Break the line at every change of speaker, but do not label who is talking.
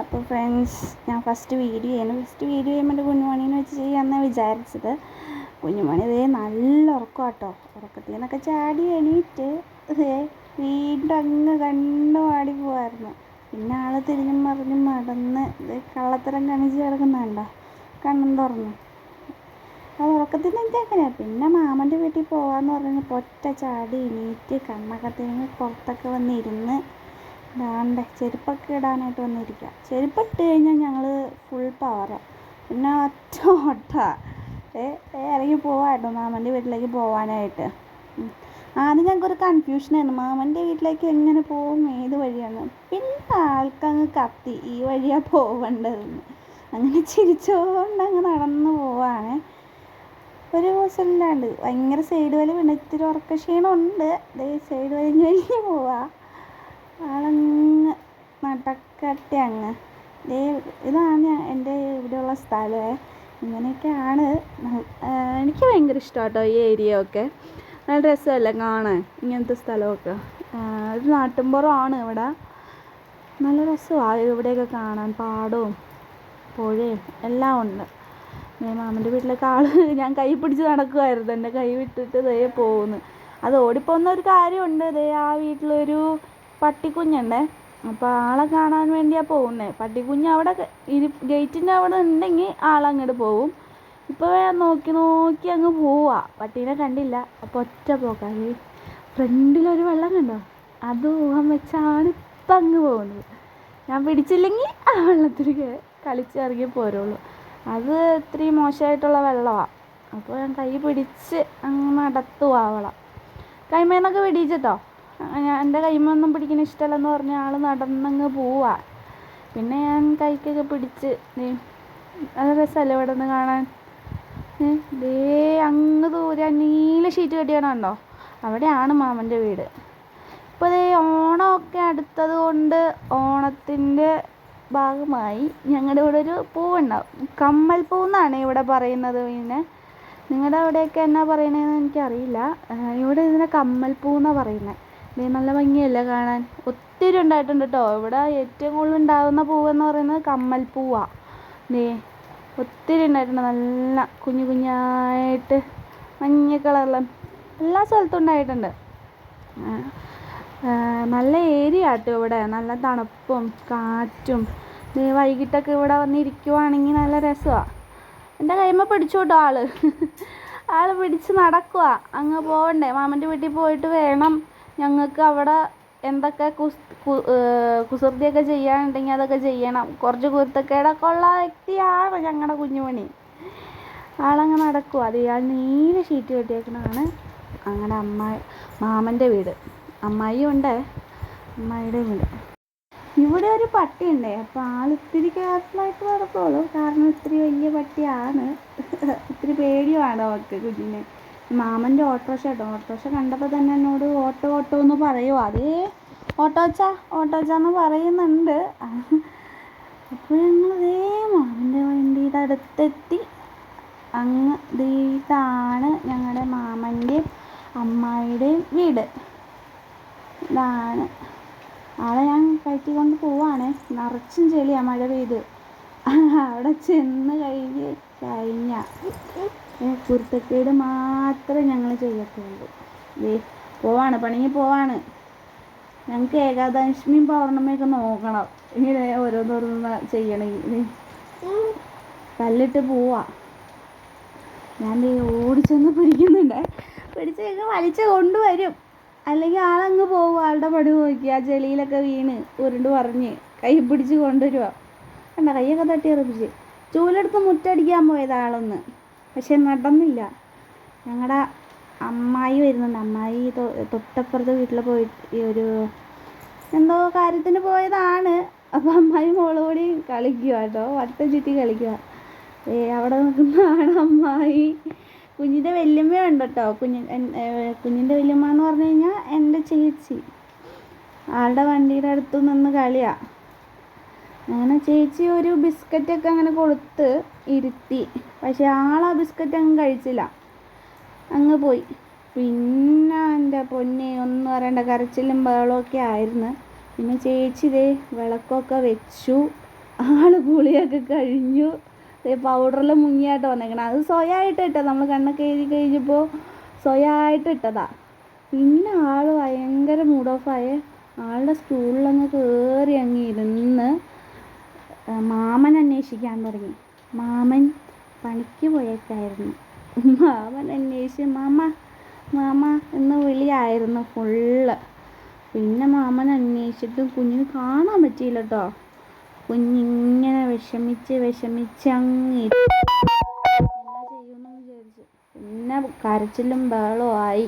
അപ്പോൾ ഫ്രണ്ട്സ്, ഞാൻ first video ചെയ്യുമ്പോൾ എൻ്റെ കുഞ്ഞുമണീനെ വെച്ച് ചെയ്യാമെന്നാണ് വിചാരിച്ചത്. കുഞ്ഞുമണി ഇതേ നല്ല ഉറക്കം കേട്ടോ. ഉറക്കത്തിൽ നിന്നൊക്കെ ചാടി എണീറ്റ് വീണ്ടും അങ്ങ് കണ്ണു പാടി പോവായിരുന്നു. പിന്നെ ആൾ തിരിഞ്ഞും മറിഞ്ഞും നടന്ന് കള്ളത്തരം കാണിച്ച് കിടക്കുന്നുണ്ടോ, കണ്ണും തുറന്നു. അത് ഉറക്കത്തിൽ നിന്ന് എങ്ങനെയാണ്. പിന്നെ മാമൻ്റെ വീട്ടിൽ പോകാമെന്ന് പറഞ്ഞപ്പോൾ ഒറ്റ ചാടി എണീറ്റ് കണ്ണൊക്കെ തിരിഞ്ഞ് പുറത്തൊക്കെ വന്നിരുന്ന് ദാണ്ടെ ചെരുപ്പൊക്കെ ഇടാനായിട്ട് വന്നിരിക്കുക. ചെരുപ്പിട്ട് കഴിഞ്ഞാൽ ഞങ്ങൾ ഫുൾ പവറാണ്. പിന്നെ ഒറ്റ ഓട്ട ഇറങ്ങി പോവാട്ടോ മാമൻ്റെ വീട്ടിലേക്ക് പോകാനായിട്ട്. ആദ്യം ഞങ്ങൾക്കൊരു കൺഫ്യൂഷനായിരുന്നു, മാമൻ്റെ വീട്ടിലേക്ക് എങ്ങനെ പോകും, ഏത് വഴിയാണ്. പിന്നെ ആൾക്കങ്ങ് കത്തി ഈ വഴിയാണ് പോവേണ്ടതെന്ന്. അങ്ങനെ ചിരിച്ചുകൊണ്ട് അങ്ങ് നടന്നു പോവാണ്. ഒരു ദിവസമില്ലാണ്ട് ഭയങ്കര സൈഡ് വലി, പിന്നെ ഇത്തിരി ഉറക്ക ക്ഷീണമുണ്ട്. സൈഡ് വലിഞ്ഞ് പോവാ. ആളങ്ങ് നടക്കട്ടെ അങ്ങ്. ഇതാണ് എൻ്റെ ഇവിടെയുള്ള സ്ഥലമേ. ഇങ്ങനെയൊക്കെയാണ്. എനിക്ക് ഭയങ്കര ഇഷ്ടമാണ് കേട്ടോ ഈ ഏരിയ ഒക്കെ. നല്ല രസമല്ലേ കാണാൻ ഇങ്ങനത്തെ സ്ഥലമൊക്കെ. ഒരു നാട്ടിൻപുറമാണ് ഇവിടെ. നല്ല രസമാണ് ഇവിടെയൊക്കെ കാണാൻ. പാടവും പുഴയും എല്ലാം ഉണ്ട്. മാമൻ്റെ വീട്ടിലേക്ക് ഞാൻ കൈ പിടിച്ച് നടക്കുമായിരുന്നു. എൻ്റെ കൈ വിട്ടിട്ട് പോകുന്നു. അത് ഓടിപ്പോകുന്ന ഒരു കാര്യമുണ്ട്. ആ വീട്ടിലൊരു പട്ടിക്കുഞ്ഞുണ്ടേ. അപ്പോൾ ആളെ കാണാൻ വേണ്ടിയാണ് പോകുന്നത്. പട്ടിക്കുഞ്ഞ് അവിടെ ഗേറ്റിൻ്റെ അവിടെ ഉണ്ടെങ്കിൽ ആളങ്ങോട്ട് പോവും. ഇപ്പോൾ നോക്കി അങ്ങ് പോവാ. പട്ടീനെ കണ്ടില്ല. അപ്പോൾ ഒറ്റ പോക്കാം. ഫ്രണ്ടിലൊരു വെള്ളം കണ്ടോ, അത് ഊഹം വെച്ചാണ് ഇപ്പം അങ്ങ് പോകുന്നത്. ഞാൻ പിടിച്ചില്ലെങ്കിൽ ആ വെള്ളത്തിൽ കളിച്ചിറങ്ങി പോരുള്ളൂ. അത് ഇത്തിരി മോശമായിട്ടുള്ള വെള്ളമാണ്. അപ്പോൾ ഞാൻ കൈ പിടിച്ച് അങ്ങ് നടത്തുവാ അവളെ. കൈമേന്നൊക്കെ പിടിച്ചിട്ടോ. എൻ്റെ കൈമൊന്നും പിടിക്കുന്ന ഇഷ്ടമല്ലെന്ന് പറഞ്ഞ ആൾ നടന്നങ്ങ് പോവാ. പിന്നെ ഞാൻ കൈക്കൊക്കെ പിടിച്ച് നല്ല രസമല്ലേ ഇവിടെ നിന്ന് കാണാൻ. അങ്ങ് ദൂരെ നീല ഷീറ്റ് കെട്ടിയാണോ, അവിടെയാണ് മാമൻ്റെ വീട്. ഇപ്പോൾ ഓണമൊക്കെ അടുത്തത് കൊണ്ട് ഓണത്തിൻ്റെ ഭാഗമായി ഞങ്ങളുടെ ഇവിടെ ഒരു പൂവുണ്ടാവും. കമ്മൽ പൂവെന്നാണ് ഇവിടെ പറയുന്നത്. പിന്നെ നിങ്ങളുടെ അവിടെയൊക്കെ എന്നാ പറയണതെന്ന് എനിക്കറിയില്ല. ഇവിടെ ഇതിനെ കമ്മൽ പൂവെന്നാണ് പറയുന്നത്. നല്ല ഭംഗിയല്ലേ കാണാൻ. ഒത്തിരി ഉണ്ടായിട്ടുണ്ട് കേട്ടോ. ഇവിടെ ഏറ്റവും കൂടുതൽ ഉണ്ടാകുന്ന പൂവെന്ന് പറയുന്നത് കമ്മൽ പൂവാണ്. ഒത്തിരി ഉണ്ടായിട്ടുണ്ട്. നല്ല കുഞ്ഞു കുഞ്ഞായിട്ട് മഞ്ഞ കളറിലും എല്ലാ സ്ഥലത്തും ഉണ്ടായിട്ടുണ്ട്. നല്ല ഏരിയ ആട്ടോ ഇവിടെ. നല്ല തണുപ്പും കാറ്റും. വൈകിട്ടൊക്കെ ഇവിടെ വന്നിരിക്കുവാണെങ്കിൽ നല്ല രസമാണ്. എൻ്റെ കൈമ പിടിച്ചു കേട്ടോ ആൾ പിടിച്ച് നടക്കുക. അങ്ങ് പോകണ്ടേ, മാമൻ്റെ വീട്ടിൽ പോയിട്ട് വേണം ഞങ്ങൾക്ക് അവിടെ എന്തൊക്കെ കുസൃതിയൊക്കെ ചെയ്യാനുണ്ടെങ്കിൽ അതൊക്കെ ചെയ്യണം. കുറച്ച് കുരുത്തക്കേടൊക്കെ ഉള്ള വ്യക്തിയാണ് ഞങ്ങളുടെ കുഞ്ഞുമണി. ആളങ്ങ് നടക്കുക. അത് ഇയാൾ നീല ഷീറ്റ് കെട്ടിയേക്കണതാണ് ഞങ്ങളുടെ മാമൻ്റെ വീട്. അമ്മായിയും ഉണ്ട്, അമ്മായിയുടെ വീട്. ഇവിടെ ഒരു പട്ടിയുണ്ടേ. അപ്പോൾ ആളിത്തിരി കെയർഫുള്ളായിട്ട് നടക്കുള്ളൂ. കാരണം ഇത്തിരി വലിയ പട്ടിയാണ്. ഇത്തിരി പേടിയുമാണ് അവർക്ക് കുഞ്ഞിനെ. മാമൻ്റെ ഓട്ടോറിക്ഷ കേട്ടോ. ഓട്ടോറിക്ഷ കണ്ടപ്പോൾ തന്നെ എന്നോട് ഓട്ടോ എന്ന് പറയുമോ. അതേ ഓട്ടോച്ചാന്ന് പറയുന്നുണ്ട്. അപ്പോൾ ഞങ്ങൾ മാമൻ്റെ വണ്ടിയുടെ അടുത്തെത്തി. അങ്ങ് ഇതാണ് ഞങ്ങളുടെ മാമൻ്റെയും അമ്മായിയുടെയും വീട്. ഇതാണ് ആളെ ഞാൻ കയറ്റിക്കൊണ്ട് പോവാണ്. നിറച്ചും ചെളിയാണ്, മഴ പെയ്ത്. അവിടെ ചെന്ന് കഴിഞ്ഞാൽ കുരുത്തക്കേട് മാത്രമേ ഞങ്ങൾ ചെയ്യത്തുള്ളൂ. പോവാണ്, പണിക്ക് പോവാണ്. ഞങ്ങൾക്ക് ഏകാദശിയും പൗർണമിയൊക്കെ നോക്കണം. ഇങ്ങനെ ഓരോന്നോരോന്ന് ചെയ്യണമെങ്കിൽ കല്ലിട്ട് പോവാ. ഞാൻ ഓടിച്ചെന്ന് പിടിക്കുന്നുണ്ട്. പിടിച്ച് കഴിഞ്ഞാൽ വലിച്ച് കൊണ്ടുവരും. അല്ലെങ്കിൽ ആളങ്ങ് പോകും. ആളുടെ പടി നോക്കി ആ ചെളിയിലൊക്കെ വീണ് ഉരുണ്ട് പറഞ്ഞ് കൈ പിടിച്ച് കൊണ്ടുവരുക. കണ്ട, കൈയൊക്കെ തട്ടി ഉറപ്പിച്ച്. ചൂലെടുത്ത് മുറ്റടിക്കാൻ പോയത് ആളൊന്ന്, പക്ഷെ നടന്നില്ല. ഞങ്ങളുടെ അമ്മായി വരുന്നുണ്ട്. അമ്മായി തൊട്ടപ്പുറത്തെ വീട്ടിൽ പോയിട്ട് ഒരു എന്തോ കാര്യത്തിന് പോയതാണ്. അപ്പോൾ അമ്മായി മോളോടി കളിക്കുക കേട്ടോ, വട്ടം ചുറ്റി കളിക്കുക. അവിടെ നിൽക്കുന്നതാണ് അമ്മായി. കുഞ്ഞിൻ്റെ വല്യമ്മയുണ്ട് കേട്ടോ. കുഞ്ഞിൻ്റെ വല്യമ്മ എന്ന് പറഞ്ഞു കഴിഞ്ഞാൽ എൻ്റെ ചേച്ചി. ആളുടെ വണ്ടിയുടെ അടുത്ത് നിന്ന് കളിയാണ്. അങ്ങനെ ചേച്ചി ഒരു ബിസ്ക്കറ്റൊക്കെ അങ്ങനെ കൊടുത്ത് ഇരുത്തി. പക്ഷെ ആളാ ബിസ്ക്കറ്റ് അങ്ങ് കഴിച്ചില്ല, അങ്ങ് പോയി. പിന്നെ എൻ്റെ പൊന്നെ ഒന്നും പറയണ്ട, കരച്ചിലും ബഹളമൊക്കെ ആയിരുന്നു. പിന്നെ ചേച്ചി വിളക്കൊക്കെ വെച്ചു. ആള് കുളിയൊക്കെ കഴിഞ്ഞു. പൗഡറിൽ മുങ്ങിയായിട്ട് വന്നേക്കണം. അത് സ്വയമായിട്ട് ഇട്ടതാ, നമ്മൾ കണ്ണൊക്കെ എഴുതി കഴിഞ്ഞപ്പോൾ സ്വയമായിട്ട് ഇട്ടതാ. പിന്നെ ആൾ ഭയങ്കര മൂഡ് ഓഫായേ. ആളുടെ സ്റ്റൂളിലങ്ങ് കയറി അങ്ങ് ഇരുന്ന് മാമൻ അന്വേഷിക്കാൻ തുടങ്ങി. മാമൻ പണിക്ക് പോയേക്കായിരുന്നു. മാമൻ അന്വേഷിച്ച് മാമ മാമ എന്ന് വിളിയായിരുന്നു ഫുള്ള്. പിന്നെ മാമൻ അന്വേഷിച്ചിട്ടും കുഞ്ഞിന് കാണാൻ പറ്റിയില്ല കേട്ടോ. കുഞ്ഞിങ്ങനെ വിഷമിച്ച് അങ്ങ് എന്നാ ചെയ്യുമെന്ന് വിചാരിച്ചു. പിന്നെ കരച്ചിലും ബഹളവും ആയി.